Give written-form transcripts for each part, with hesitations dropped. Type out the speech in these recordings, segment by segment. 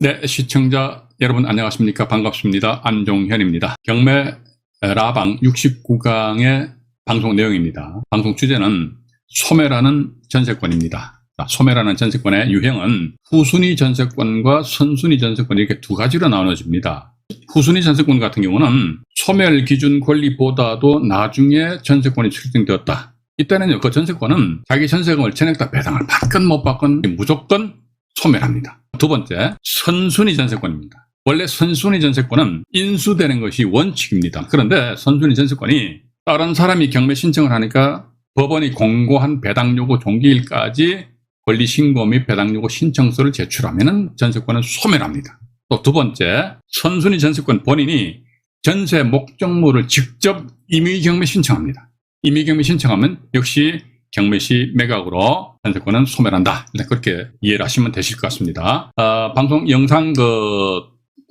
네, 시청자 여러분 안녕하십니까? 반갑습니다. 안종현입니다. 경매 라방 69강의 방송 내용입니다. 방송 주제는 소매라는 전세권입니다. 소매라는 전세권의 유형은 후순위 전세권과 선순위 전세권 이렇게 두 가지로 나눠집니다. 후순위 전세권 같은 경우는 소멸 기준 권리보다도 나중에 전세권이 출정되었다. 이때는요, 그 전세권은 자기 전세금을 전액 다 배당을 받건 못 받건 무조건 소멸합니다. 두 번째, 선순위 전세권입니다. 원래 선순위 전세권은 인수되는 것이 원칙입니다. 그런데 선순위 전세권이 다른 사람이 경매 신청을 하니까 법원이 공고한 배당 요구 종기일까지 권리 신고 및 배당 요구 신청서를 제출하면 전세권은 소멸합니다. 또 두 번째, 선순위 전세권 본인이 전세 목적물을 직접 임의 경매 신청합니다. 임의 경매 신청하면 역시 경매시 매각으로 전세권은 소멸한다. 그렇게 이해를 하시면 되실 것 같습니다. 방송 영상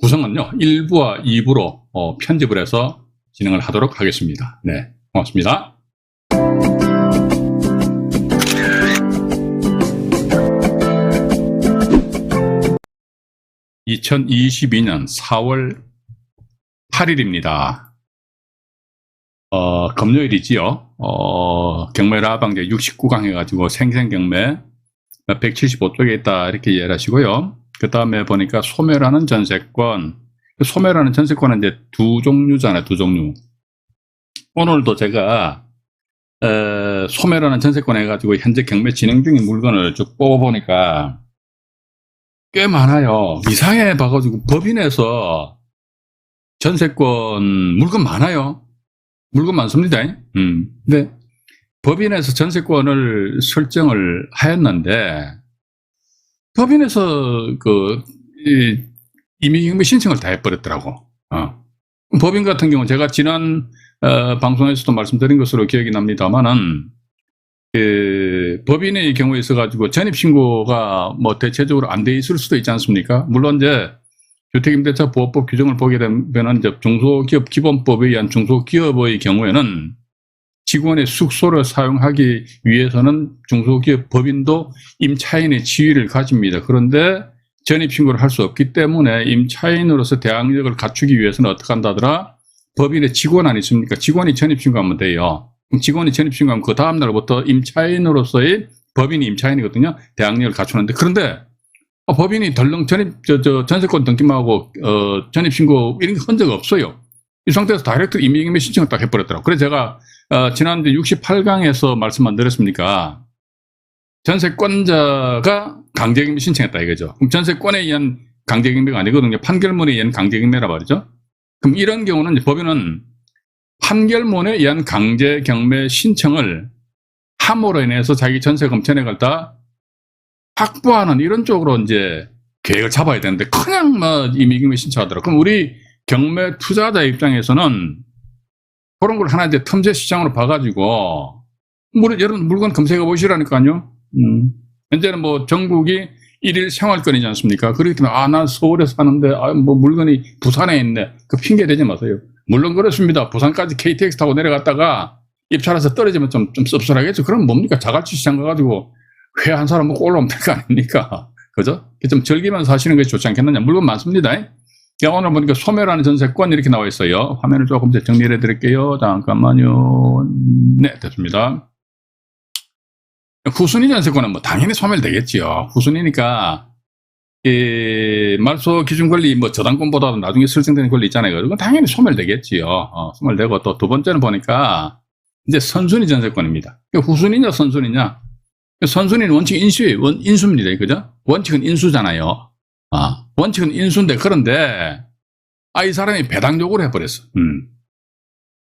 구성은요, 1부와 2부로 편집을 해서 진행을 하도록 하겠습니다. 네, 고맙습니다. (2022년 4월 8일입니다) 금요일이지요. 경매 라방제 69강 해가지고 생생경매 175쪽에 있다 이렇게 이해를 하시고요. 그 다음에 보니까 소멸하는 전세권. 소멸하는 전세권은 이제 두 종류잖아요. 두 종류. 오늘도 제가 소멸하는 전세권 해가지고 현재 경매 진행 중인 물건을 쭉 뽑아보니까 꽤 많아요. 이상해 봐가지고 법인에서 전세권 물건 많아요. 물건 많습니다. 근데 법인에서 전세권을 설정을 하였는데 법인에서 임의경매 신청을 다 해버렸더라고. 법인 같은 경우 제가 지난 방송에서도 말씀드린 것으로 기억이 납니다만은 법인의 경우에 있어가지고 전입신고가 뭐 대체적으로 안 돼 있을 수도 있지 않습니까? 물론 이제 주택임대차 보호법 규정을 보게 되면 이제 중소기업 기본법에 의한 중소기업의 경우에는 직원의 숙소를 사용하기 위해서는 중소기업 법인도 임차인의 지위를 가집니다. 그런데 전입신고를 할 수 없기 때문에 임차인으로서 대항력을 갖추기 위해서는 어떻게 한다더라? 법인의 직원 아니십니까? 직원이 전입신고하면 돼요. 직원이 전입신고하면 그 다음날부터 임차인으로서의 법인이 임차인이거든요. 대항력을 갖추는데, 그런데 법인이 덜렁 전세권 등기하고 전입신고 이런 게 흔적 없어요. 이 상태에서 다이렉트 임의경매 신청을 딱 해버렸더라고요. 그래서 제가 지난주 68강에서 말씀 안 드렸습니까? 전세권자가 강제경매 신청했다 이거죠. 그럼 전세권에 의한 강제경매가 아니거든요. 판결문에 의한 강제경매라 말이죠. 그럼 이런 경우는 이제 법인은 판결문에 의한 강제경매 신청을 함으로 인해서 자기 전세금 전액을 다 확보하는 이런 쪽으로 이제 계획을 잡아야 되는데 그냥 뭐 임의경매 신청하더라고요. 그럼 우리 경매 투자자 입장에서는 그런 걸 하나 이제 틈새 시장으로 봐가지고 여러분 물건 검색해 보시라니까요. 현재는 뭐 전국이 일일 생활권이지 않습니까? 그렇기 때문에 난 서울에 사는데 뭐 물건이 부산에 있네. 그 핑계 대지 마세요. 물론 그렇습니다. 부산까지 KTX 타고 내려갔다가 입찰해서 떨어지면 좀 씁쓸하겠죠. 그럼 뭡니까? 자갈치 시장 가가지고 회 한 사람 먹고 올라오면 될 거 아닙니까? 그죠? 좀 즐기면서 하시는 것이 좋지 않겠느냐. 물건 많습니다. 오늘 보니까 소멸하는 전세권 이렇게 나와 있어요. 화면을 조금 더 정리를 해드릴게요. 잠깐만요. 네, 됐습니다. 후순위 전세권은 뭐 당연히 소멸되겠지요. 후순위니까 말소 기준 권리 뭐 저당권보다도 나중에 설정되는 권리 있잖아요. 그건 당연히 소멸되겠지요. 소멸되고 또 두 번째는 보니까 이제 선순위 전세권입니다. 후순위냐 선순위냐? 선순위는 원칙 인수입니다. 그죠? 원칙은 인수잖아요. 원칙은 인수인데, 그런데, 이 사람이 배당 요구를 해버렸어.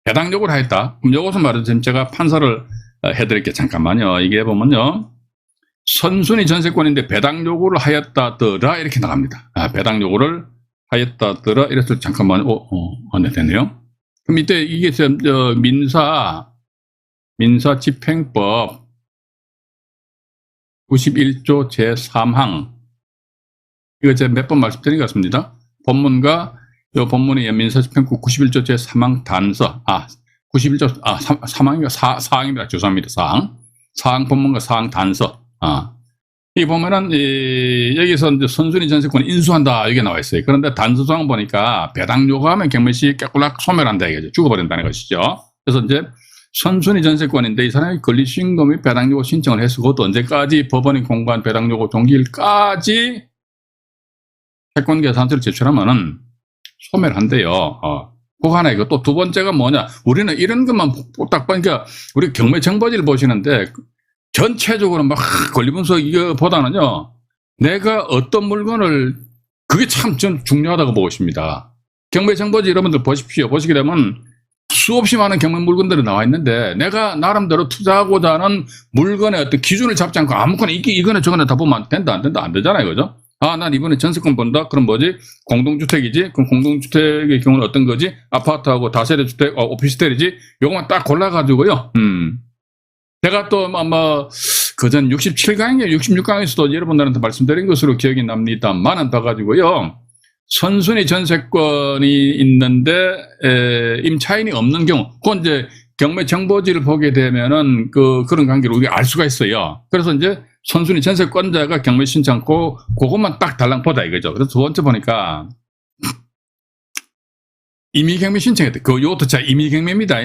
배당 요구를 하였다. 그럼 요것은 말이죠. 지금 제가 판사를 해드릴게요. 잠깐만요. 이게 보면요. 선순위 전세권인데 배당 요구를 하였다더라. 이렇게 나갑니다. 배당 요구를 하였다더라. 이래서 잠깐만요. 네, 됐네요. 그럼 이때 이게 민사집행법 91조 제3항. 이거 제가 몇 번 말씀드린 것 같습니다. 본문과 이 본문의 민사집행법 91조 제3항 단서, 91조, 3항입니다. 죄송합니다. 사항 본문과 사항 단서. 이 보면은 여기서 이제 선순위 전세권 인수한다 이게 나와 있어요. 그런데 단서조항 보니까 배당 요구하면 경매시 깨꿀락 소멸한다 이거죠. 죽어버린다는 것이죠. 그래서 이제 선순위 전세권인데 이 사람이 권리시행도 및 배당 요구 신청을 해서 그것도 언제까지 법원이 공고한 배당 요구 종기일까지 채권 계산서를 제출하면은 소멸한대요. 그거 하나 이거 또 두 번째가 뭐냐? 우리는 이런 것만 딱 보니까 우리 경매 정보지를 보시는데 전체적으로 막 권리분석 이거보다는요, 내가 어떤 물건을, 그게 참 좀 중요하다고 보고 있습니다. 경매 정보지 여러분들 보십시오. 보시게 되면 수없이 많은 경매 물건들이 나와 있는데 내가 나름대로 투자하고자 하는 물건의 어떤 기준을 잡지 않고 아무거나 이거나 저거나 다 보면 안 되잖아요. 그죠? 난 이번에 전세권 본다? 그럼 뭐지? 공동주택이지? 그럼 공동주택의 경우는 어떤 거지? 아파트하고 다세대주택, 오피스텔이지? 요것만 딱 골라가지고요. 제가 또 그전 67강인가 66강에서도 여러분들한테 말씀드린 것으로 기억이 납니다만은 봐가지고요. 선순위 전세권이 있는데 임차인이 없는 경우, 그건 이제 경매 정보지를 보게 되면은 그런 관계를 우리가 알 수가 있어요. 그래서 이제 선순위 전세권자가 경매 신청고 그것만 딱 달랑 보자 이거죠. 그래서 두 번째 보니까 임의경매 신청했대. 요것도 자 임의경매입니다.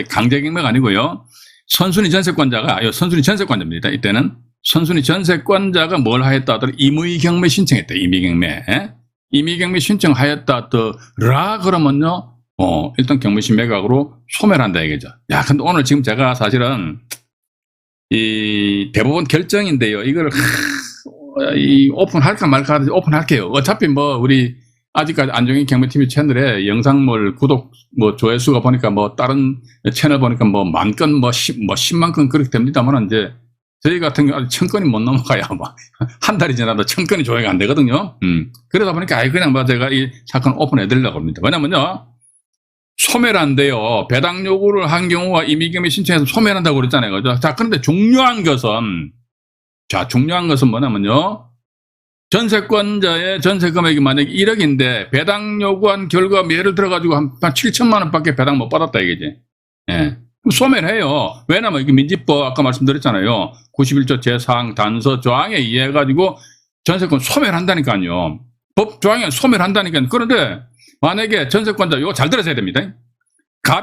강제경매가 아니고요. 선순위 전세권자가 선순위 전세권자입니다. 이때는 선순위 전세권자가 뭘 하였다 하더라 임의경매 신청했대. 임의경매 신청하였다 하더라 그러면요. 일단 경매시 매각으로 소멸한다 이거죠. 야, 근데 오늘 지금 제가 사실은 이 대법원 결정인데요. 이걸 오픈할까 말까 하는데 오픈할게요. 어차피 우리 아직까지 안종인 경매TV 채널에 영상물 구독 조회수가 보니까 다른 채널 보니까 만 건 10만 건 그렇게 됩니다만 이제 저희 같은 경우 아직 1000건이 못 넘어가야 한 달이 지나도 1000건이 조회가 안 되거든요. 그러다 보니까 그냥 제가 이 사건 오픈해 드리려고 합니다. 왜냐면요. 소멸한대요. 배당 요구를 한 경우와 임의경매 신청해서 소멸한다고 그랬잖아요. 그죠? 자, 그런데 중요한 것은 뭐냐면요. 전세권자의 전세 금액이 만약에 1억인데 배당 요구한 결과 예를 들어가지고 한 7천만 원밖에 배당 못 받았다 이거지. 예. 그럼 소멸해요. 왜냐면 이게 민지법 아까 말씀드렸잖아요. 91조 제4항 단서 조항에 의해 가지고 전세권 소멸한다니까요. 법 조항에 소멸한다니까요. 그런데 만약에 전세권자 이거 잘 들으셔야 됩니다.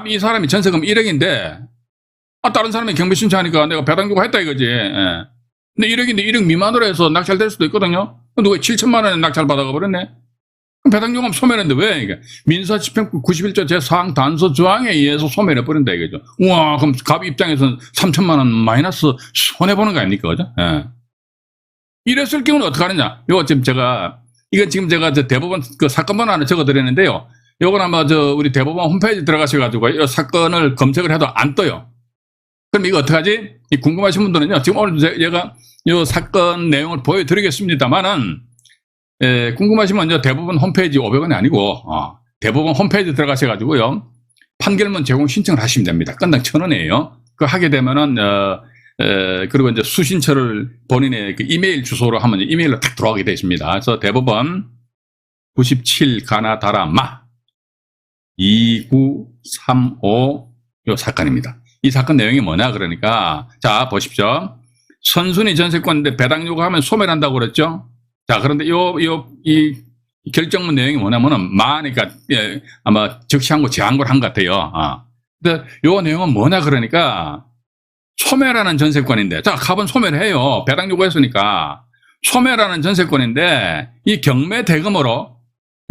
이 사람이 전세금 1억인데 다른 사람이 경매 신청하니까 내가 배당 요구했다 이거지. 예. 근데 1억인데 1억 미만으로 해서 낙찰될 수도 있거든요. 누가 7천만 원에 낙찰 받아가 버렸네. 그럼 배당 요구하면 소멸했는데 왜 이게 민사집행법 91조 제4항 단서 조항에 의해서 소멸해 버린다 이거죠. 우와, 그럼 갑 입장에서는 3천만 원 마이너스 손해 보는 거 아닙니까, 그죠? 예. 이랬을 경우는 어떻게 하느냐? 이건 지금 제가 대법원 사건 번호 하나 적어드렸는데요. 요건 아마 우리 대법원 홈페이지 들어가셔가지고 이 사건을 검색을 해도 안 떠요. 그럼 이거 어떡하지? 궁금하신 분들은요. 지금 오늘 제가 이 사건 내용을 보여드리겠습니다만은 궁금하시면 대법원 홈페이지 500원이 아니고 대법원 홈페이지 들어가셔가지고요. 판결문 제공 신청을 하시면 됩니다. 건당 1,000원이에요. 그거 하게 되면은 그리고 이제 수신처를 본인의 이메일 주소로 하면 이메일로 딱 들어가게 되어 있습니다. 그래서 대법원 97 가나다라마 2935 요 사건입니다. 이 사건 내용이 뭐냐 그러니까 자 보십시오. 선순위 전세권인데 배당 요구하면 소멸한다고 그랬죠. 자 그런데 이 결정문 내용이 뭐냐면은 그러니까 아마 적시한 제한고를 한 것 같아요. 근데 요 내용은 뭐냐 그러니까 소멸하는 전세권인데 자 갑은 소멸해요. 배당 요구했으니까 소멸하는 전세권인데 이 경매 대금으로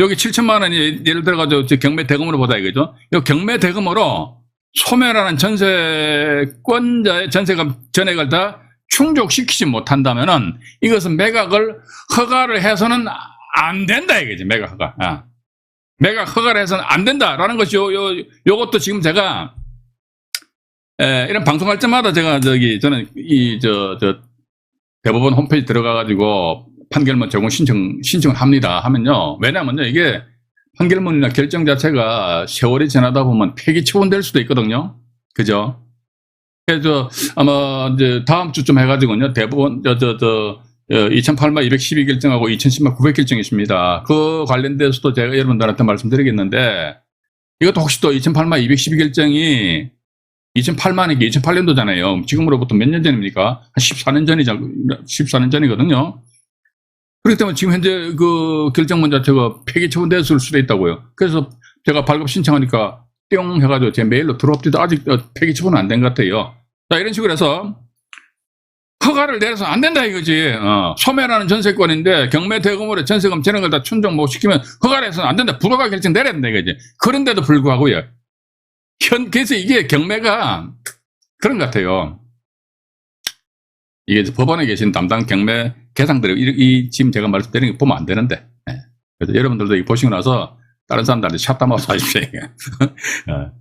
여기 7천만 원이 예를 들어가지고 경매 대금으로 보다 이거죠. 이 경매 대금으로 소멸하는 전세권자의 전세금 전액을 다 충족시키지 못한다면은 이것은 매각을 허가를 해서는 안 된다 이거지. 매각 허가. 매각 허가를 해서는 안 된다라는 것이 요것도 지금 제가 이런 방송할 때마다 저는 대법원 홈페이지 들어가가지고 판결문 제공 신청을 합니다. 하면요. 왜냐면요. 이게 판결문이나 결정 자체가 세월이 지나다 보면 폐기 처분될 수도 있거든요. 그죠? 그래서 아마 이제 다음 주쯤 해가지고요. 대법원 2008만 212 결정하고 2010만 900 결정이 있습니다. 그 관련돼서도 제가 여러분들한테 말씀드리겠는데 이것도 혹시 또 2008만 212 결정이 2008만 이게 2008년도잖아요. 지금으로부터 몇 년 전입니까? 한 14년 전이거든요. 그렇기 때문에 지금 현재 그 결정문 자체가 폐기 처분됐을 수도 있다고요. 그래서 제가 발급 신청하니까 뿅 해가지고 제 메일로 들어옵디도 아직 폐기 처분은 안 된 것 같아요. 자, 이런 식으로 해서 허가를 내려서 안 된다 이거지. 소매라는 전세권인데 경매 대금으로 전세금 저런 걸 다 충족 못 시키면 허가를 해서는 안 된다. 불허가 결정 내려야 된다 이거지. 그런데도 불구하고요. 그래서 이게 경매가 그런 것 같아요. 이게 법원에 계신 담당 경매 개상들이 지금 제가 말씀드린 거 보면 안 되는데. 그래서 여러분들도 이거 보시고 나서 다른 사람들한테 샷담하고 사십시오.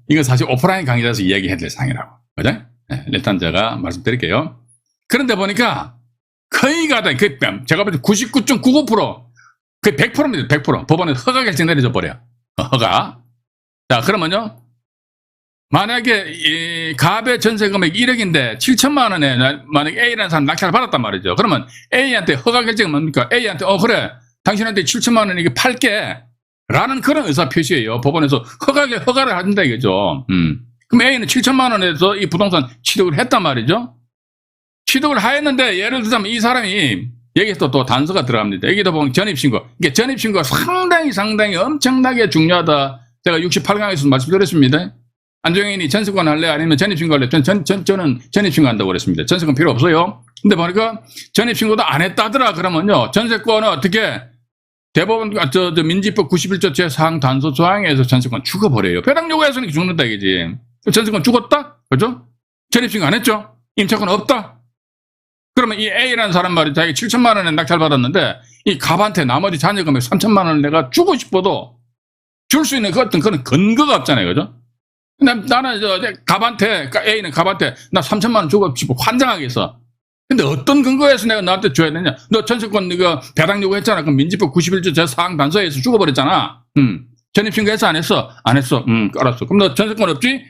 이건 사실 오프라인 강의자에서 이야기해야 될 사항이라고. 그죠? 일단 제가 말씀드릴게요. 그런데 보니까 거의가 다, 제가 볼 때 99.99%, 거의 100%입니다. 100%. 법원에 허가 결정 내려져 버려요. 허가. 자, 그러면요. 만약에 이 갑의 전세 금액이 1억인데 7천만 원에 만약에 A라는 사람 낙찰을 받았단 말이죠. 그러면 A한테 허가 결정은 뭡니까? A한테 그래 당신한테 7천만 원 이게 팔게 라는 그런 의사 표시예요. 법원에서 허가를 한다 이거죠. 그럼 A는 7천만 원에서 이 부동산 취득을 했단 말이죠. 취득을 하였는데 예를 들자면 이 사람이 여기서 또 단서가 들어갑니다. 여기다 보면 전입신고. 이게 전입신고가 상당히 엄청나게 중요하다. 제가 68강에서 말씀드렸습니다. 안종현이 전세권 할래? 아니면 전입신고 할래? 저는 전입신고 한다고 그랬습니다. 전세권 필요 없어요. 근데 보니까 전입신고도 안 했다더라. 그러면요. 전세권은 어떻게 대법원, 민지법 91조 제4항 단서 조항에서 전세권 죽어버려요. 배당 요구해서는 죽는다 이거지. 전세권 죽었다? 그죠? 전입신고 안 했죠? 임차권 없다? 그러면 이 A라는 사람 말이 자기 7천만 원에 낙찰 받았는데 이 갑한테 나머지 잔여금액 3천만 원을 내가 주고 싶어도 줄 수 있는 그 어떤 그런 근거가 없잖아요. 그죠? 나는 갑한테, A는 갑한테 나 3천만 원 주고 싶어 환장하겠어. 근데 어떤 근거에서 내가 너한테 줘야 되냐? 너 전세권 네가 배당 요구했잖아. 그럼 민지법 91조 제4항 단서에서 죽어버렸잖아. 전입신고했어 안 했어? 안 했어. 알았어. 그럼 너 전세권 없지?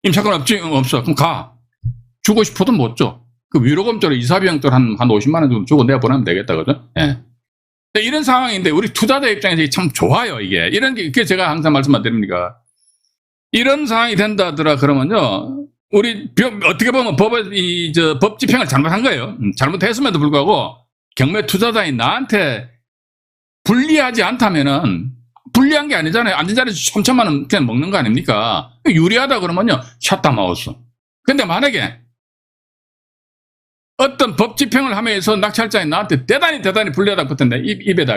임차권 없지? 없어. 그럼 가. 주고 싶어도 못 줘. 그 위로금조로 이사비용조로 한 50만 원 정도 주고 내보내면 되겠다. 그죠? 예. 이런 상황인데 우리 투자자 입장에서 참 좋아요. 이게. 이런 게 제가 항상 말씀만 드립니다. 이런 상황이 된다더라 그러면요. 우리 어떻게 보면 법 집행을 잘못한 거예요. 잘못했음에도 불구하고 경매 투자자인 나한테 불리하지 않다면은 불리한 게 아니잖아요. 앉은 자리에서 3천만 원 그냥 먹는 거 아닙니까? 유리하다 그러면요. 샷다마우스. 근데 만약에 어떤 법 집행을 하면서 낙찰자인 나한테 대단히 불리하다 붙었는데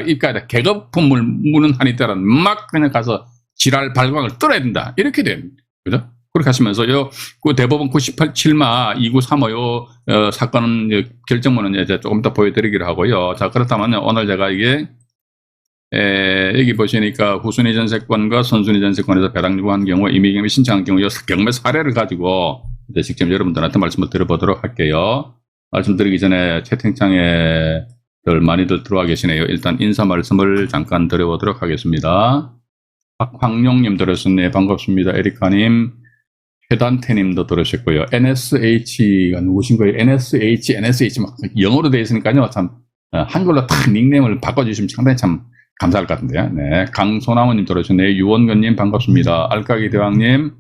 입가에다 계급품을 무는 한이 있다라 막 그냥 가서 지랄 발광을 떨어야 된다. 이렇게 됩니다. 그죠? 그렇게 하시면서 그 대법원 97마 2935 사건은 결정문은 이제 조금 이따 보여드리기로 하고요. 자, 그렇다면 오늘 제가 이게 여기 보시니까 후순위 전세권과 선순위 전세권에서 배당 요구한 경우, 임의경매 신청한 경우 경매 사례를 가지고 이제 직접 여러분들한테 말씀을 드려보도록 할게요. 말씀드리기 전에 채팅창에 많이들 들어와 계시네요. 일단 인사 말씀을 잠깐 드려보도록 하겠습니다. 박황용님 들으셨네요. 반갑습니다. 에리카님, 최단태님도 들으셨고요. NSH가 누구신 거예요? NSH 막 영어로 되어 있으니까요. 참 한글로 딱 닉네임을 바꿔주시면 상당히 참 감사할 것 같은데요. 네, 강소나무님 들으셨네요. 유원근님 반갑습니다. 알까기 대왕님,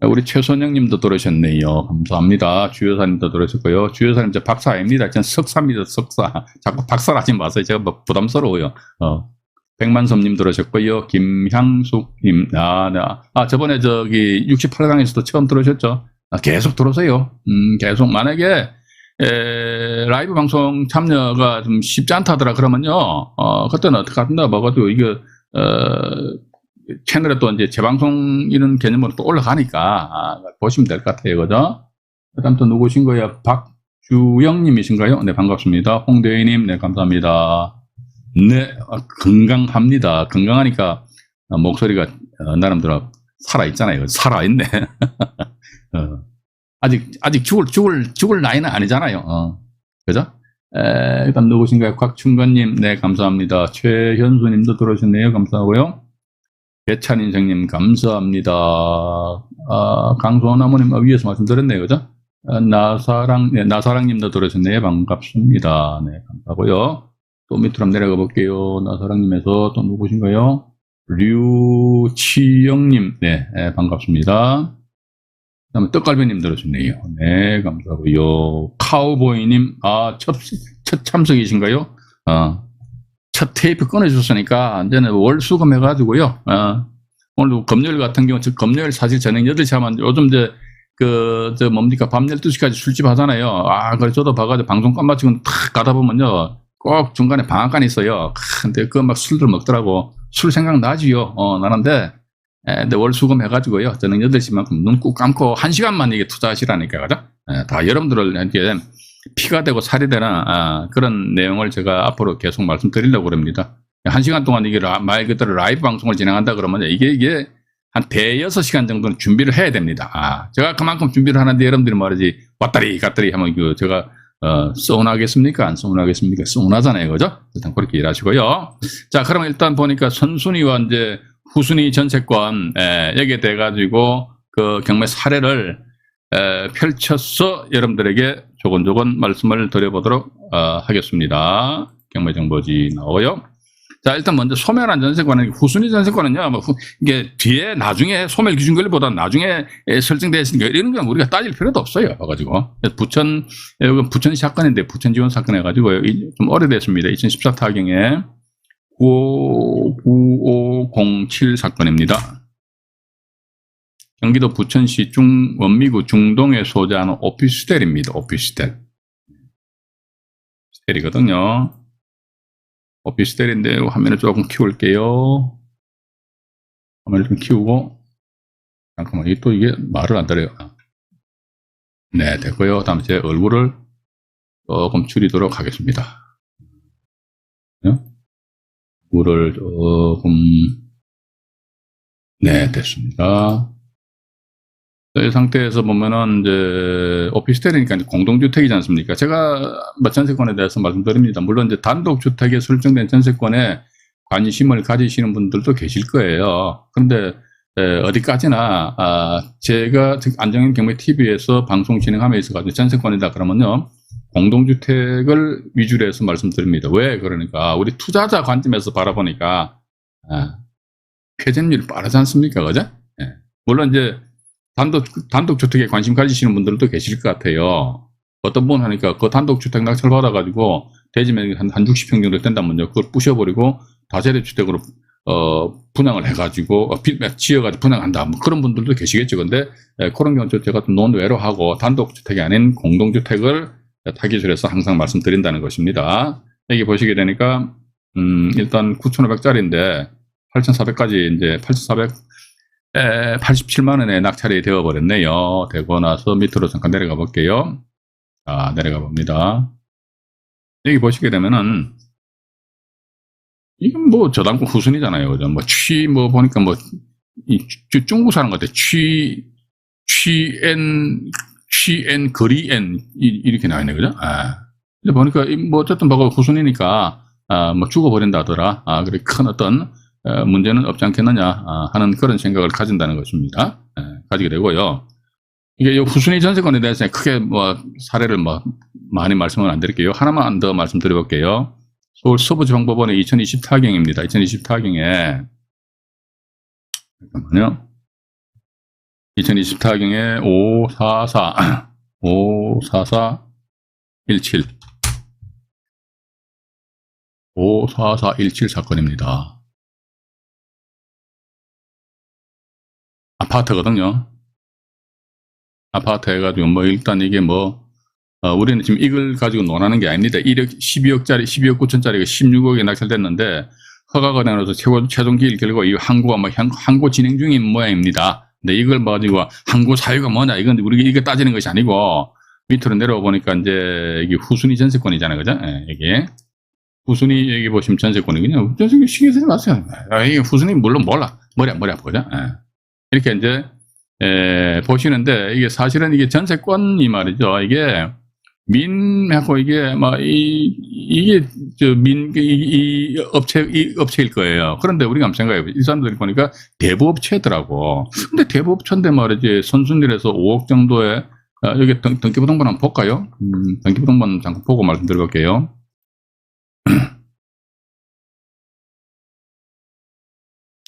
우리 최선영님도 들으셨네요. 감사합니다. 주여사님도 들으셨고요. 주여사님 저 박사 아닙니다. 전 석사입니다. 석사. 자꾸 박사를 하지 마세요. 제가 뭐 부담스러워요. 백만섭님 들으셨고요. 김향숙님, 저번에 저기 68강에서도 처음 들으셨죠? 계속 들으세요. 계속. 만약에, 라이브 방송 참여가 좀 쉽지 않다더라 그러면요, 그때는 어떻게 한다, 먹어도 이거, 채널에 또 이제 재방송 이런 개념으로 또 올라가니까, 보시면 될 것 같아요. 그죠? 그 다음 또 누구신 거예요? 박주영님이신가요? 네, 반갑습니다. 홍대희님, 네, 감사합니다. 네, 건강합니다. 건강하니까 목소리가 나름대로 살아있잖아요. 살아있네. 아직 죽을 나이는 아니잖아요. 그죠? 일단 누구신가요? 곽충건님, 네, 감사합니다. 최현수님도 들어오셨네요. 감사하고요. 배찬인생님, 감사합니다. 강소나무님, 위에서 말씀드렸네요. 그죠? 나사랑님도 들어오셨네요. 반갑습니다. 네, 감사하고요. 또 밑으로 한번 내려가 볼게요. 나사랑님에서 또 누구신가요? 류치영님, 네, 반갑습니다. 그다음에 떡갈비님 들어주네요. 네, 감사하고요. 카우보이님, 첫 참석이신가요? 첫 테이프 꺼내줬으니까, 이제는 월수금 해가지고요. 오늘 금요일 같은 경우, 금요일 사실 저녁 8시 하면 요즘 뭡니까, 밤 12시까지 술집 하잖아요. 그래, 저도 봐가지고 방송 깜빡치고 탁 가다 보면요. 꼭 중간에 방앗간이 있어요. 근데 막 술들 먹더라고. 술 생각나지요. 나는데, 근데 월수금 해가지고요. 저녁 8시만큼 눈 꾹 감고 1시간만 이게 투자하시라니까, 그죠? 다 여러분들을 이제 피가 되고 살이 되는, 그런 내용을 제가 앞으로 계속 말씀드리려고 합니다. 1시간 동안 이게 말 그대로 라이브 방송을 진행한다 그러면 이게 한 대여섯 시간 정도는 준비를 해야 됩니다. 제가 그만큼 준비를 하는데 여러분들이 말이지, 왔다리 갔다리 하면 제가, 서운하겠습니까? 안 서운하겠습니까? 서운하잖아요. 그죠? 일단 그렇게 일하시고요. 자, 그러면 일단 보니까 선순위와 이제 후순위 전세권, 여기에 돼가지고 그 경매 사례를, 펼쳐서 여러분들에게 조곤조곤 말씀을 드려보도록 하겠습니다. 경매정보지 나오고요. 자, 일단 먼저 소멸한 전세권은, 후순위 전세권은요, 이게 뒤에 나중에 소멸 기준 권리보다 나중에 설정되어 있으니까 이런 건 우리가 따질 필요도 없어요. 봐가지고. 부천 사건인데, 부천 지원 사건 해가지고 좀 오래됐습니다. 2014 타경에 9507 사건입니다. 경기도 부천시 원미구 중동에 소재하는 오피스텔입니다. 오피스텔. 오피스텔이거든요. 오피스텔인데 화면을 조금 키울게요. 화면을 좀 키우고, 잠깐만, 이게 말을 안 들어요. 네, 됐고요. 다음 제 얼굴을 조금 줄이도록 하겠습니다. 얼굴을 조금, 네, 됐습니다. 이 상태에서 보면은 이제 오피스텔이니까 이제 공동주택이지 않습니까? 제가 전세권에 대해서 말씀드립니다. 물론 이제 단독주택에 설정된 전세권에 관심을 가지시는 분들도 계실 거예요. 그런데 어디까지나 제가 안정현 경매 TV에서 방송 진행함에 있어가지고 전세권이다 그러면요, 공동주택을 위주로 해서 말씀드립니다. 왜 그러니까 우리 투자자 관점에서 바라보니까 회전율이 빠르지 않습니까? 그죠? 물론 이제 단독주택에 관심 가지시는 분들도 계실 것 같아요. 어떤 분 하니까 그 단독주택 낙찰 받아가지고 대지면 한 60평 정도 된다면요, 그걸 부셔버리고 다세대주택으로 분양을 해가지고 지어가지고 분양한다, 뭐 그런 분들도 계시겠죠. 근데 그런 경우는 제가 좀 논외로 하고 단독주택이 아닌 공동주택을 타깃으로 항상 말씀드린다는 것입니다. 여기 보시게 되니까 일단 9,500짜리인데 8,400까지 이제 87만 원에 낙찰이 되어 버렸네요. 되고 나서 밑으로 잠깐 내려가 볼게요. 내려가 봅니다. 여기 보시게 되면은 이건 뭐 저당권 후순위잖아요. 그죠? 보니까 중국 사람 같아. 취엔 거리엔 이렇게 나와 있네. 그죠? 근데 보니까 어쨌든 후순위니까 죽어버린다 하더라. 그래 큰 어떤 문제는 없지 않겠느냐 하는 그런 생각을 가진다는 것입니다. 가지게 되고요. 이게 후순위 전세권에 대해서 크게 사례를 많이 말씀을 안 드릴게요. 하나만 더 말씀드려볼게요. 서울 서부지방법원의 2024경입니다. 2024경에 잠깐만요. 2024경에 54417 사건입니다. 아파트거든요. 아파트 해가지고 일단 이게 우리는 지금 이걸 가지고 논하는 게 아닙니다. 12억 9천짜리가 16억에 낙찰됐는데 허가가 내려서 최종 기일 결과 이 항고가 항고 진행 중인 모양입니다. 근데 이걸 가지고 항고 사유가 뭐냐, 이건 우리가 이게 따지는 것이 아니고, 밑으로 내려와 보니까 이제 이게 후순위 전세권이잖아요. 그죠? 이게 후순위, 여기 보시면 전세권이군요. 전세권 신경 쓰지 마세요. 이게 후순위 물론 머리 아프죠? 이렇게 이제 보시는데, 이게 사실은 이게 전세권이 말이죠. 이게 민하고 이게 이 업체일 거예요. 그런데 우리가 한번 생각해 보죠. 이 사람들이 보니까 대부업체더라고. 근데 대부업체인데 말이지, 선순위에서 5억 정도의 여기 등기부등본 한번 볼까요? 등기부등본 잠깐 보고 말씀드려볼게요.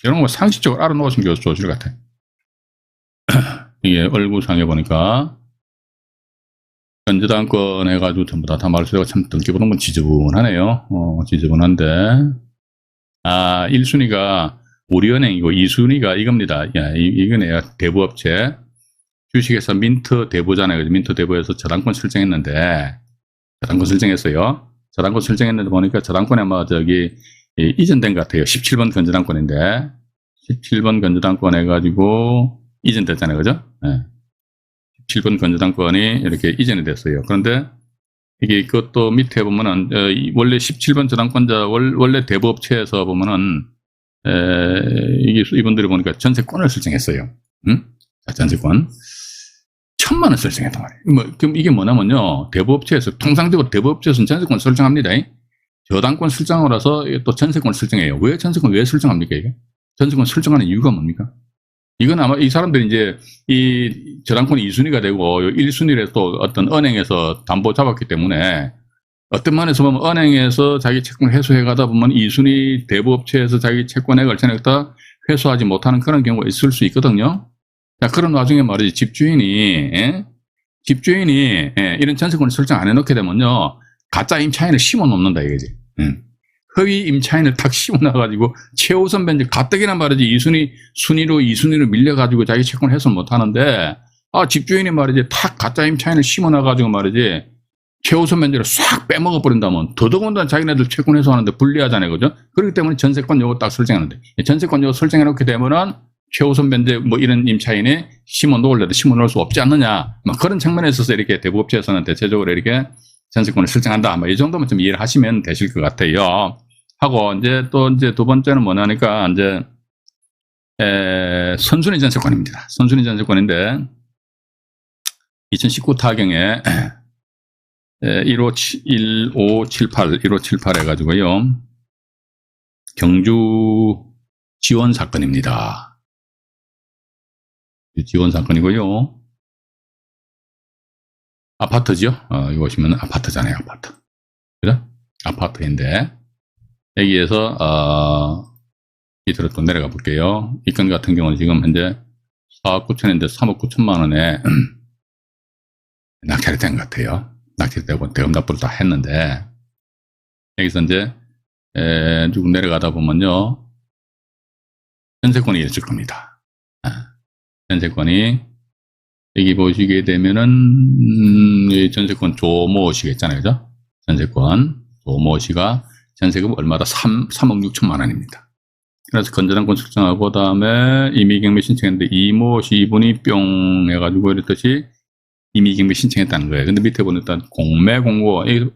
이런 거 상식적으로 알아놓으시는 게 좋으실 것 같아요. 이게 얼굴상에 보니까 전재단권 해가지고 전부 다 말수가 참 등기 보는 건 지저분하네요. 지저분한데. 1순위가 우리은행이고 2순위가 이겁니다. 이거네요. 대부업체. 주식회사 민트 대부잖아요. 민트 대부에서 저당권 설정했는데, 저당권 설정했어요. 저당권 설정했는데 보니까 저당권에 이전된 것 같아요. 17번 건저당권인데, 17번 건저당권 해가지고 이전됐잖아요. 그죠? 네. 17번 건저당권이 이렇게 이전이 됐어요. 그런데 이게 그것도 밑에 보면은 원래 17번 저당권자 원래 대부업체에서 보면은 이분들이 보니까 전세권을 설정했어요. 자, 전세권 1,000만 원 설정했단 말이에요. 그럼 이게 뭐냐면요, 대부업체에서 통상적으로 대부업체에서는 전세권 설정합니다. 저당권 설정을 해서 또 전세권 설정해요. 왜 전세권 왜 설정합니까? 이게 전세권 설정하는 이유가 뭡니까? 이건 아마 이 사람들이 이제 이 저당권이 2순위가 되고 1순위를 또 어떤 은행에서 담보 잡았기 때문에 어떤 면에서 보면 은행에서 자기 채권 회수해 가다 보면 2순위 대부업체에서 자기 채권액을 전액 다 회수하지 못하는 그런 경우가 있을 수 있거든요. 자, 그런 와중에 말이지 집주인이 이런 전세권을 설정 안 해놓게 되면요, 가짜 임차인을 심어 놓는다 이거지. 허위 임차인을 탁 심어놔가지고 최우선 변제 가뜩이나 말이지 순위로 2순위로 밀려가지고 자기 채권을 해소 못하는데, 집주인이 말이지 탁 가짜 임차인을 심어놔가지고 말이지 최우선 변제를 싹 빼먹어 버린다면 더더군다나 자기네들 채권 해소하는데 불리하잖아요. 그죠? 그렇기 때문에 전세권 요거 딱 설정하는데, 전세권 요거 설정해놓게 되면은 최우선 변제 이런 임차인이 심어 놓을래도 심어 놓을 수 없지 않느냐, 그런 측면에 있어서 이렇게 대부업체에서는 대체적으로 이렇게 전세권을 설정한다. 이 정도만 좀 이해를 하시면 되실 것 같아요. 하고, 이제 두 번째는 뭐냐니까, 선순위 전세권입니다. 선순위 전세권인데, 2019 타경에 1578 해가지고요, 경주 지원 사건입니다. 지원 사건이고요. 아파트죠? 이거 보시면 아파트잖아요, 아파트. 그죠? 아파트인데, 여기에서, 밑으로 또 내려가 볼게요. 이 건 같은 경우는 지금 현재 4억 9천인데 3억 9천만 원에 낙찰이 된 것 같아요. 낙찰이 되고 대금 납부를 다 했는데, 여기서 이제, 쭉 내려가다 보면요, 전세권이 있을 겁니다. 전세권이, 여기 보시게 되면은, 전세권 조모 씨가 있잖아요. 그죠? 전세권, 조모 씨가 전세금 얼마다 3억 6천만 원입니다. 그래서 건전한권 설정하고, 다음에 임의경매 신청했는데, 이모 씨 이분이 뿅 해가지고 이랬듯이 임의경매 신청했다는 거예요. 근데 밑에 보면 일단 공매 공고, 여기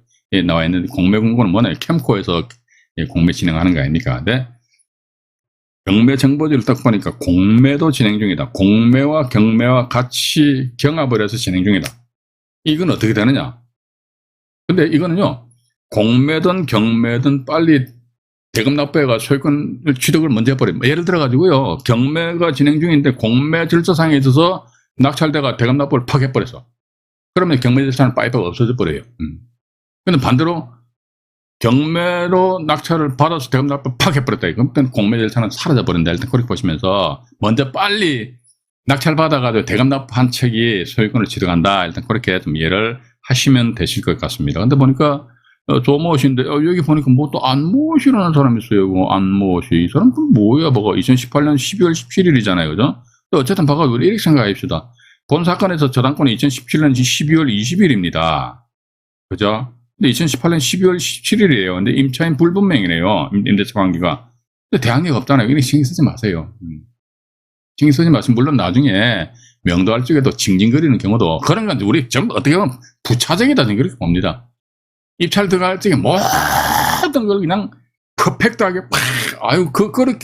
나와 있는데, 공매 공고는 뭐냐? 캠코에서 공매 진행하는 거 아닙니까? 근데 경매 정보지를 딱 보니까 공매도 진행 중이다. 공매와 경매와 같이 경합을 해서 진행 중이다. 이건 어떻게 되느냐? 근데 이거는요, 공매든 경매든 빨리 대금 납부해가 소유권을 취득을 먼저 해버립니다. 예를 들어가지고요, 경매가 진행 중인데 공매 절차상에 있어서 낙찰대가 대금 납부를 팍 해버렸어. 그러면 경매 절차는 빠이빠이 없어져 버려요. 근데 반대로 경매로 낙찰을 받아서 대금 납부 팍 해버렸다. 그럼 공매 절차는 사라져 버린다. 일단 그렇게 보시면서 먼저 빨리 낙찰 받아가지고 대금 납부한 책이 소유권을 취득한다. 일단 그렇게 좀 이해를 하시면 되실 것 같습니다. 근데 보니까 조모 씨인데 여기 보니까 뭐 또 안모 씨라는 사람이 있어요. 안모 씨. 이 사람 뭐야? 2018년 12월 17일이잖아요. 그죠? 어쨌든 봐가지고 우리 이렇게 생각합시다. 본 사건에서 저당권이 2017년 12월 20일입니다. 그죠? 근데 2018년 12월 17일이에요. 근데 임차인 불분명이네요. 임대차 관계가. 근데 대항력 없잖아요. 이렇게 신경 쓰지 마세요. 신경 쓰지 마세요. 물론 나중에 명도할 적에도 징징거리는 경우도, 그런 건 우리 전부 어떻게 보면 부차적이다. 그렇게 봅니다. 입찰 들어갈 적에 모든 걸 그냥 퍼펙트하게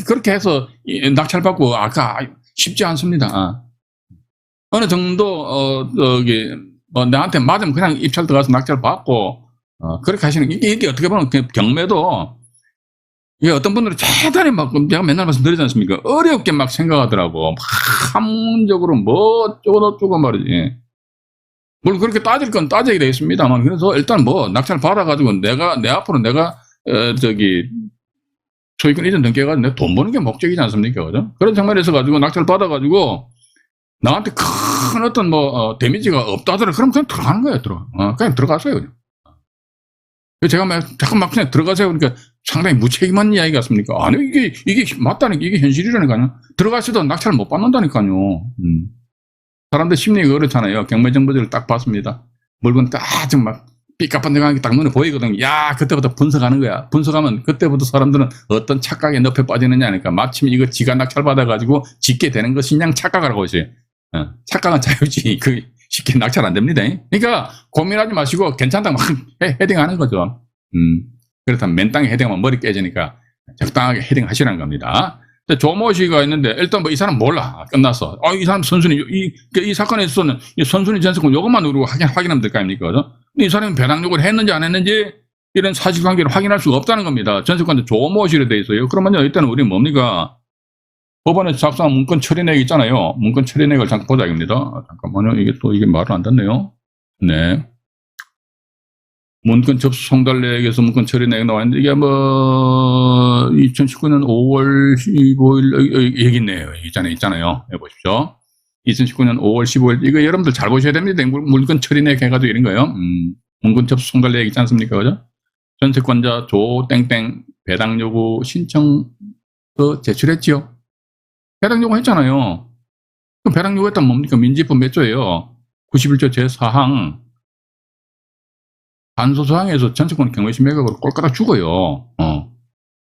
그렇게 해서 낙찰받고 쉽지 않습니다. 어느 정도 나한테 맞으면 그냥 입찰 들어가서 낙찰 받고 그렇게 하시는 이게 어떻게 보면 경매도, 이게 어떤 분들은 대단히 제가 맨날 말씀드리지 않습니까? 어렵게 생각하더라고. 학문적으로 어쩌고 말이지. 물론 그렇게 따질 건 따져야 되겠습니다만, 그래서 일단 낙찰 받아가지고 내 앞으로 소유권 이전 등기해가지고 내 돈 버는 게 목적이지 않습니까? 그죠? 그런 장면에서 가지고 낙찰 받아가지고 나한테 큰 어떤 데미지가 없다 하더라. 그럼 그냥 들어가는 거예요, 그냥 들어가세요, 그냥. 제가 잠깐 막 그냥 들어가세요. 그러니까 상당히 무책임한 이야기 같습니까? 아니, 이게 맞다니까. 이게 현실이라니까요. 들어가셔도 낙찰을 못 받는다니까요. 사람들 심리가 그렇잖아요. 경매정보지를 딱 봤습니다. 물건 딱 막 삐까뻔쩍한 게 딱 눈에 보이거든요. 야, 그때부터 분석하는 거야. 분석하면 그때부터 사람들은 어떤 착각에 늪에 빠지느냐 하니까 마침 이거 지가 낙찰 받아가지고 짓게 되는 것이냐 착각을 하고 있어요. 착각은 자유지. 쉽게 낙찰 안 됩니다. 그러니까 고민하지 마시고 괜찮다 막 헤딩하는 거죠. 그렇다면 맨 땅에 헤딩하면 머리 깨지니까 적당하게 헤딩하시라는 겁니다. 조모 씨가 있는데 일단 이 사람 몰라. 끝났어. 이 사람 선순위 이 사건에 있어서는 이 선순위 전세권 요것만 우리가 확인하면 될 거 아닙니까? 그죠? 이 사람이 배당 요구를 했는지 안 했는지 이런 사실관계를 확인할 수가 없다는 겁니다. 전세권자 조모 씨로 돼 있어요. 그러면요 일단은 우리 뭡니까? 법원에서 작성한 문건 처리내역 있잖아요. 문건 처리내역을 잠깐 보자, 입니다. 잠깐만요. 이게 말을 안 듣네요. 네. 문건 접수 송달내역에서 문건 처리내역 나왔는데, 이게 2019년 5월 15일, 여기 있네요. 있잖아요. 해보십시오. 2019년 5월 15일, 이거 여러분들 잘 보셔야 됩니다. 문건 처리내역 해가지고 이런 거예요. 문건 접수 송달내역 있지 않습니까? 그죠? 전세권자 조땡땡 배당 요구 신청 제출했지요. 배당 요구했잖아요. 그럼 배당 요구했다면 뭡니까? 민지법 몇 조예요? 91조 제4항 반소사항에서 전세권 경매시 매각으로 꼴까닥 죽어요.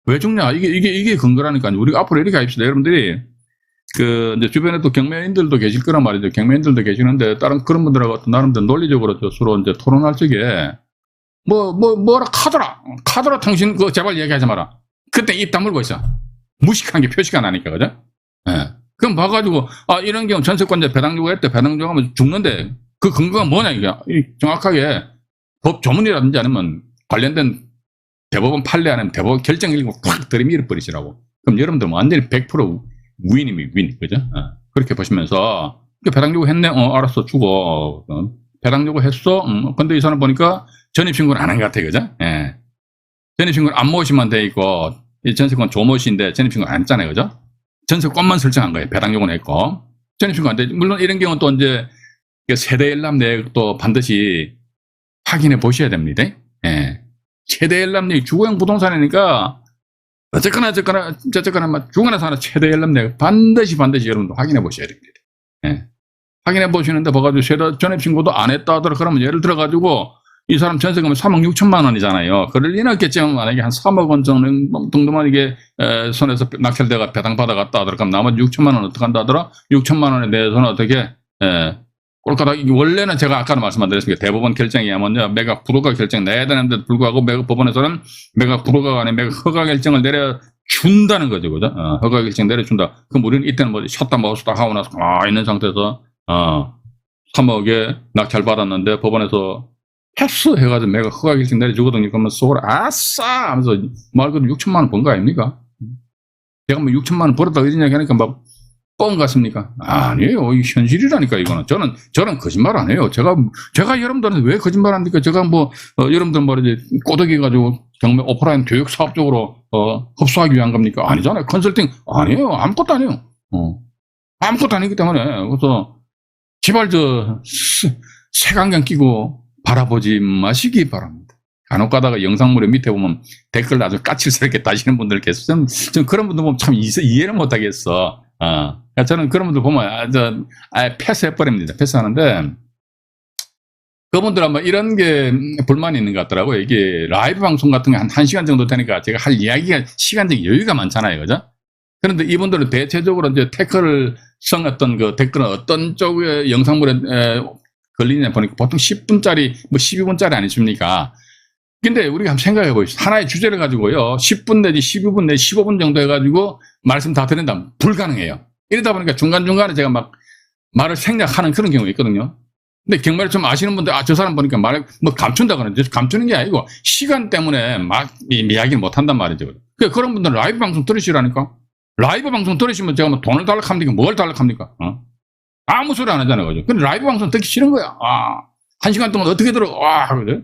왜 죽냐? 이게 근거라니까요. 우리가 앞으로 이렇게 합시다. 여러분들이 이제 주변에 또 경매인들도 계실 거란 말이죠. 경매인들도 계시는데 다른 그런 분들하고 나름대로 논리적으로 서로 이제 토론할 적에 뭐라 카더라 통신 그거 제발 얘기하지 마라. 그때 입 다물고 있어. 무식한 게 표시가 나니까, 그죠? 예. 그럼 봐가지고, 이런 경우 전세권자 배당 요구했대. 배당 요구하면 죽는데, 그 근거가 뭐냐, 이게. 정확하게 법 조문이라든지 아니면 관련된 대법원 판례 아니면 대법원 결정 읽고 꽉 들이밀어 버리시라고. 그럼 여러분들 완전히 100% 윈입니다, 윈. 그죠? 그렇게 보시면서, 배당 요구했네? 알았어, 죽어. 배당 요구했어? 근데 이 사람 보니까 전입신고는 안 한 것 같아, 그죠? 예. 전입신고는 안 모시면 돼 있고, 이 전세권 조모시인데 전입신고 안 했잖아요, 그죠? 전세권만 설정한 거예요. 배당 요구는 했고. 전입신고 안 돼. 물론 이런 경우는 또 이제 세대 열납 내역도 반드시 확인해 보셔야 됩니다. 예. 세대 열납 내역 주거용 부동산이니까 어쨌거나 죽거나 사나 세대 열납 내역 반드시 여러분도 확인해 보셔야 됩니다. 예. 확인해 보시는데 봐가지고 세대 전입신고도 안 했다 하더라. 그러면 예를 들어가지고 이 사람 전세금은 3억 6천만 원이잖아요. 그럴 리는 없겠지만 만약에 한 3억 원 정도만 이게 손에서 낙찰대가 배당 받아갔다 하더라. 그럼 나머지 6천만 원 어떻게 한다 하더라? 6천만 원에 대해서는 어떻게 꼴까닥 원래는 제가 아까도 말씀드렸습니다. 대법원 결정에 의하면요 매각 불허가 결정 내야 되는데 불구하고 법원에서는 매각 불허가 아닌 매각 허가 결정을 내려준다는 거죠, 그죠? 허가 결정 내려준다. 그럼 우리는 이때는 쉬었다 먹었다 하고 나서 있는 상태에서 3억에 낙찰 받았는데 법원에서 패스 해가지고 내가 허가 결정 내려주거든요. 그러면 속으로 아싸 하면서 말 그대로 6천만 원 번 거 아닙니까? 제가 6천만 원 벌었다 이런 이야기 하니까 막 뻥 같습니까? 아니에요. 이 현실이라니까 이거는. 저는 거짓말 안 해요. 제가 여러분들한테 왜 거짓말 합니까? 제가 여러분들 말이지 꼬드기 가지고 경매 오프라인 교육 사업 쪽으로 흡수하기 위한 겁니까? 아니잖아요. 컨설팅 아니에요. 아무것도 아니에요. 아무것도 아니기 때문에 그래서 제발 색안경 끼고 바라보지 마시기 바랍니다. 간혹 가다가 영상물에 밑에 보면 댓글 아주 까칠스럽게 다시는 분들 계세요. 좀 그런 분들 보면 참 이해를 못 하겠어. 저는 그런 분들 보면 아예 패스해버립니다. 패스하는데 그분들 아마 이런 게 불만이 있는 것 같더라고요. 이게 라이브 방송 같은 게 한 1시간 정도 되니까 제가 할 이야기가 시간적인 여유가 많잖아요. 그죠? 그런데 이분들은 대체적으로 이제 태클성 어떤 그 댓글은 어떤 쪽의 영상물에 걸리냐 보니까 보통 10분짜리, 12분짜리 아니십니까? 근데 우리가 한번 생각해 보십시오. 하나의 주제를 가지고요. 10분 내지 12분 내지 15분 정도 해가지고 말씀 다 드린다면 불가능해요. 이러다 보니까 중간중간에 제가 막 말을 생략하는 그런 경우가 있거든요. 근데 경매를 좀 아시는 분들, 저 사람 보니까 말을 감춘다거나, 감추는 게 아니고 시간 때문에 막 이야기를 못 한단 말이죠. 그런 분들은 라이브 방송 들으시라니까. 라이브 방송 들으시면 제가 돈을 달라고 합니까? 뭘 달라고 합니까? 아무 소리 안 하잖아요. 그죠? 근데 라이브 방송 듣기 싫은 거야. 1시간 동안 어떻게 들어? 그래?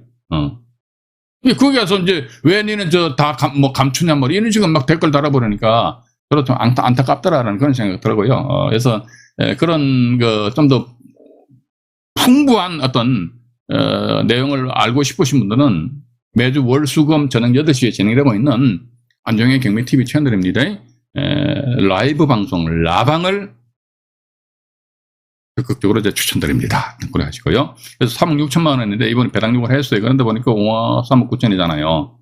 거기 가서 이제 왜 니는 감추냐 이런 식으로 막 댓글 달아버리니까 저도 좀 안타깝더라라는 그런 생각이 들고요. 그래서 그런 좀 더 풍부한 어떤 내용을 알고 싶으신 분들은 매주 월, 수, 금 저녁 8시에 진행되고 있는 안종의 경매TV 채널입니다. 라이브 방송 라방을 적극적으로 추천드립니다. 등록을 하시고요. 그래서 3억 6천만 원 했는데 이번에 배당력을 했어요. 그런데 보니까 3억 9천이잖아요.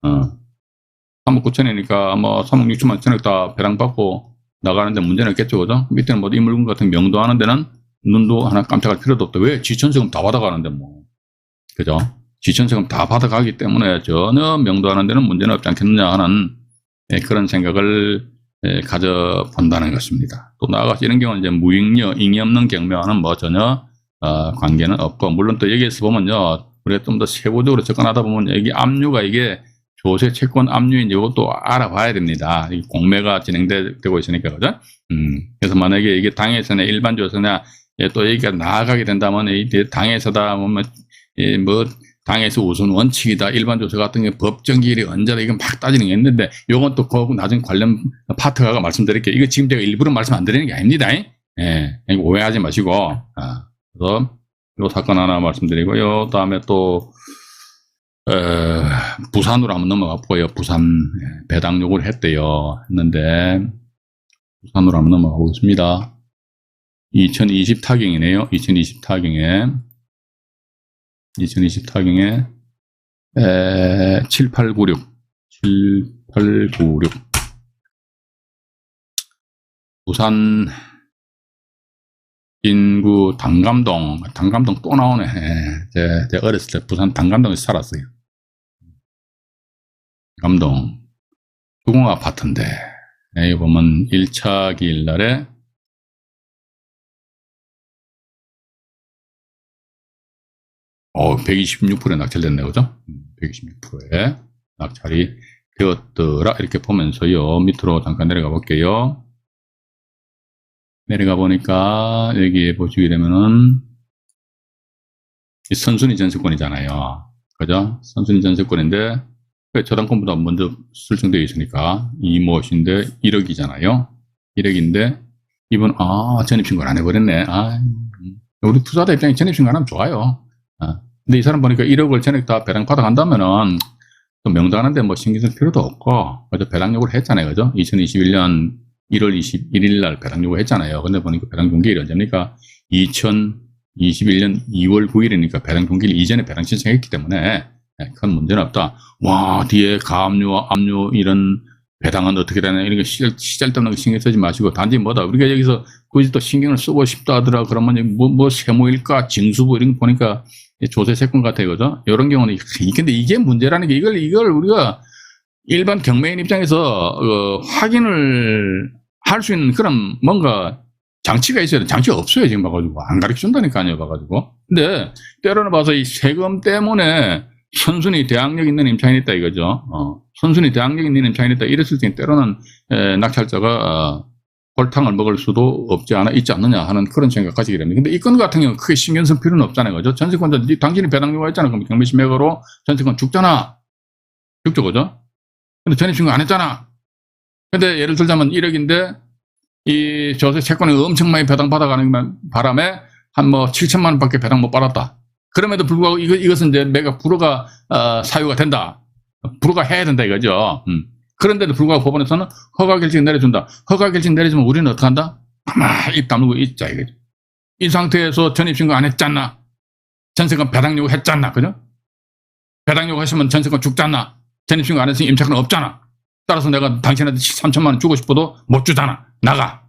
3억 9천이니까 뭐 3억 6천만 원 전액 다 배당받고 나가는데 문제는 없겠죠. 그죠? 밑에는 뭐 이 물건 같은 명도하는 데는 눈도 하나 깜짝할 필요도 없다. 왜? 지천세금 다 받아가는데 뭐. 그죠? 지천세금 다 받아가기 때문에 전혀 명도하는 데는 문제는 없지 않겠느냐 하는 그런 생각을 가져본다는 것입니다. 또 나아가서 이런 경우는 이제 무잉여, 잉여 없는 경매와는 뭐 전혀 관계는 없고, 물론 또 여기에서 보면요, 우리가 좀 더 세부적으로 접근하다 보면 여기 압류가 이게 조세 채권 압류인지 이것도 알아봐야 됩니다. 이 공매가 진행되고 있으니까, 그죠? 그래서 만약에 이게 당해서냐 일반 조세냐 또 얘기가 나아가게 된다면 이 당해서다 보면 뭐 당에서 우선 원칙이다. 일반 조세 같은 게 법정 기일이 언제다. 이건 막 따지는 게 있는데 요건 또 나중에 관련 파트가 말씀드릴게요. 이거 지금 제가 일부러 말씀 안 드리는 게 아닙니다. 예, 오해하지 마시고. 그래서 요 사건 하나 말씀드리고요. 다음에 또 부산으로 한번 넘어가 보고요. 부산 배당 요구를 했대요. 부산으로 한번 넘어가 보겠습니다. 2020 타경이네요. 2020 타경에 7896 부산 인구 당감동 또 나오네. 제가 어렸을 때 부산 당감동에서 살았어요. 당감동 주공 아파트인데 여기 보면 1차 기일 날에 126%에 낙찰됐네, 그죠? 126%에 낙찰이 되었더라. 이렇게 보면서요, 밑으로 잠깐 내려가 볼게요. 내려가 보니까, 여기에 보시게 되면은, 이 선순위 전세권이잖아요. 그죠? 선순위 전세권인데, 저당권보다 먼저 설정되어 있으니까, 이 무엇인데, 1억이잖아요. 1억인데, 이분, 전입신고를 안 해버렸네. 우리 투자자 입장에 전입신고 안 하면 좋아요. 근데 이 사람 보니까 1억을 전액 다 배당 받아간다면은 또 명당하는데 뭐 신경 쓸 필요도 없고, 그죠? 배당 요구를 했잖아요. 그죠? 2021년 1월 21일 날 배당 요구 했잖아요. 근데 보니까 배당 종기일이 언제입니까? 2021년 2월 9일이니까 배당 종기일 이전에 배당 신청했기 때문에 큰 문제는 없다. 와, 뒤에 가압류와 압류 이런 배당은 어떻게 되나 이런 거 시잘데없는 거 신경 쓰지 마시고, 단지 뭐다. 우리가 여기서 굳이 또 신경을 쓰고 싶다 하더라. 그러면 뭐 세무일가, 징수부 이런 거 보니까 조세 채권 같아요. 그죠? 이런 경우는, 근데 이게 문제라는 게 이걸 우리가 일반 경매인 입장에서 확인을 할 수 있는 그런 뭔가 장치가 있어야 돼. 장치가 없어요. 지금 봐가지고. 안 가르쳐 준다니까요. 봐가지고. 근데 때로는 봐서 이 세금 때문에 선순위 대항력 있는 임차인이 있다 이거죠. 선순위 대항력 있는 임차인이 있다. 이랬을 때 때로는 낙찰자가 홀탕을 먹을 수도 없지 않아 있지 않느냐 하는 그런 생각 가지게 됩니다. 근데 이 건 같은 경우는 크게 신경 쓸 필요는 없잖아요. 그죠? 전세권자, 당신이 배당 요구했잖아. 그럼 경매신매가로 전세권 죽잖아. 죽죠. 그죠? 근데 전입신고 안 했잖아. 근데 예를 들자면 1억인데 이 조세 채권이 엄청 많이 배당 받아가는 바람에 한 뭐 7천만 원밖에 배당 못 받았다. 그럼에도 불구하고 이것은 이제 매각 불허가 사유가 된다. 불허가 해야 된다 이거죠. 그런데도 불구하고 법원에서는 허가 결정 내려준다. 허가 결정 내려주면 우리는 어떻게 한다? 가만히 입 다물고 있자 이거죠. 이 상태에서 전입신고 안 했잖아. 전세권 배당 요구 했잖아. 그죠? 배당 요구 하시면 전세권 죽잖아. 전입신고 안 했으니 임차권 없잖아. 따라서 내가 당신한테 3천만 원 주고 싶어도 못 주잖아. 나가.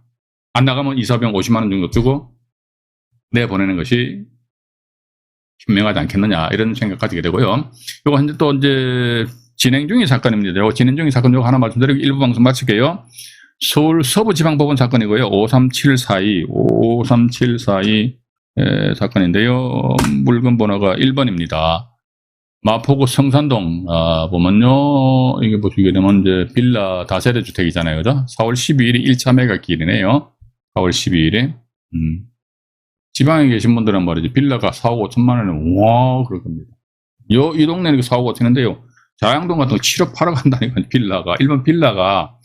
안 나가면 이사비용 50만 원 정도 주고 내보내는 것이 현명하지 않겠느냐 이런 생각 가지게 되고요. 요거 현재 또 이제 진행 중인 사건입니다. 요거 진행 중인 사건 요거 하나 말씀드리고 일부 방송 마칠게요. 서울 서부지방법원 사건이고요. 53742 사건인데요. 물건 번호가 1번입니다. 마포구 성산동 보면요, 이게 보시게 되면 이제 빌라 다세대 주택이잖아요. 그죠? 4월 12일이 1차 매각 기일이네요. 4월 12일에 지방에 계신 분들은 말이죠. 빌라가 4억 5천만 원에 와 그럴 겁니다. 이 동네는 4억 5천인데요. 자양동 같은 거 7억 8억 한다니까 빌라가 일반 빌라가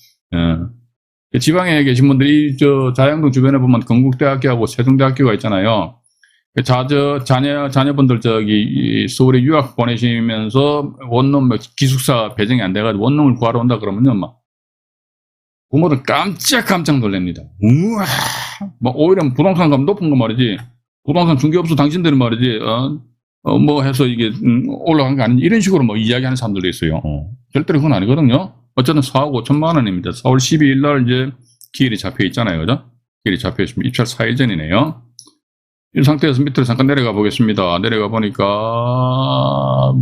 지방에 계신 분들이 저 자양동 주변에 보면 건국대학교하고 세종대학교가 있잖아요. 자녀분들 저기 서울에 유학 보내시면서 원룸 기숙사 배정이 안 돼가지고 원룸을 구하러 온다 그러면요, 막 부모들 깜짝 놀랍니다. 우와, 뭐 오히려 부동산 값 높은 거 말이지. 부동산 중개업소 당신들은 말이지, 뭐 해서 이게 올라간 거 아닌지 이런 식으로 뭐 이야기하는 사람들도 있어요. 절대로 그건 아니거든요. 어쨌든 4억 5천만 원입니다. 4월 12일 날 이제 기일이 잡혀 있잖아요, 그죠? 기일이 잡혀 있으면 입찰 4일 전이네요. 이 상태에서 밑으로 잠깐 내려가 보겠습니다. 내려가 보니까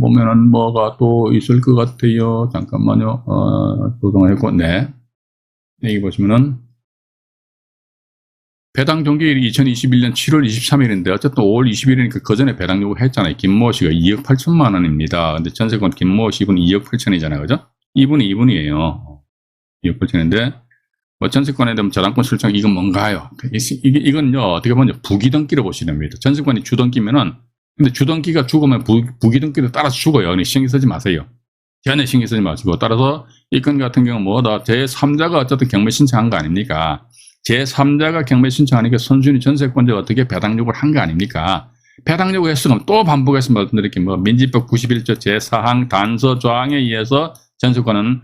보면은 뭐가 또 있을 것 같아요. 잠깐만요. 조정했고, 네. 여기 보시면은 배당 종료일이 2021년 7월 23일인데 어쨌든 5월 20일이니까 그 전에 배당 요구 했잖아요. 김모 씨가 2억 8천만 원입니다. 근데 전세권 김모 씨 이분 2억 8천이잖아요. 그죠? 이분이 2분이에요. 2억 8천인데 뭐 전세권에 대한 저당권 설정 이건 뭔가요? 이건요 어떻게 보면 부기등기로 보시면 됩니다. 전세권이 주등기면은 근데 주등기가 죽으면 부기등기도 따라서 죽어요. 근데 신경 쓰지 마세요. 전혀 신경 쓰지 마시고 따라서 이 건 같은 경우는 뭐다 제3자가 어쨌든 경매 신청한 거 아닙니까? 제3자가 경매 신청하니까 선순위 전세권자가 어떻게 배당 요구를 한 거 아닙니까? 배당 요구했으면 또 반복해서 말씀드릴게요. 뭐 민지법 91조 제4항 단서 조항에 의해서 전세권은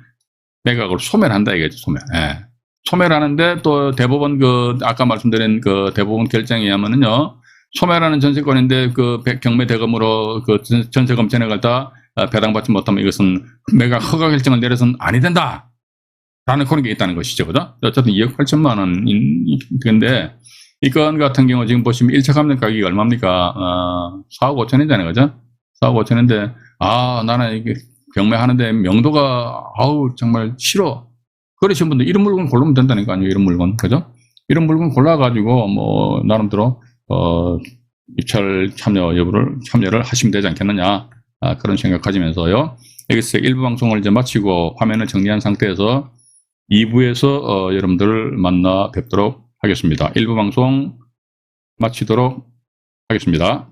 매각으로 소멸한다 이거죠. 소멸. 예. 소멸하는데 또 대법원 아까 말씀드린 대법원 결정에 의하면은요. 소멸하는 전세권인데 경매 대금으로 전세금 전액을 배당받지 못하면 이것은 매각 허가 결정을 내려서는 아니 된다. 라는 그런 게 있다는 것이죠. 그죠? 어쨌든 2억 8천만 원인 건데, 이 건 같은 경우 지금 보시면 1차 감정 가격이 얼마입니까? 4억 5천이잖아요. 그죠? 4억 5천인데, 나는 이게 경매하는데 명도가, 정말 싫어. 그러신 분들 이런 물건 고르면 된다는 거 아니에요? 이런 물건. 그죠? 이런 물건 골라가지고, 뭐, 나름대로, 입찰 참여를 하시면 되지 않겠느냐. 그런 생각 가지면서요. 여기서 1부 방송을 이제 마치고 화면을 정리한 상태에서 2부에서 여러분들을 만나 뵙도록 하겠습니다. 1부 방송 마치도록 하겠습니다.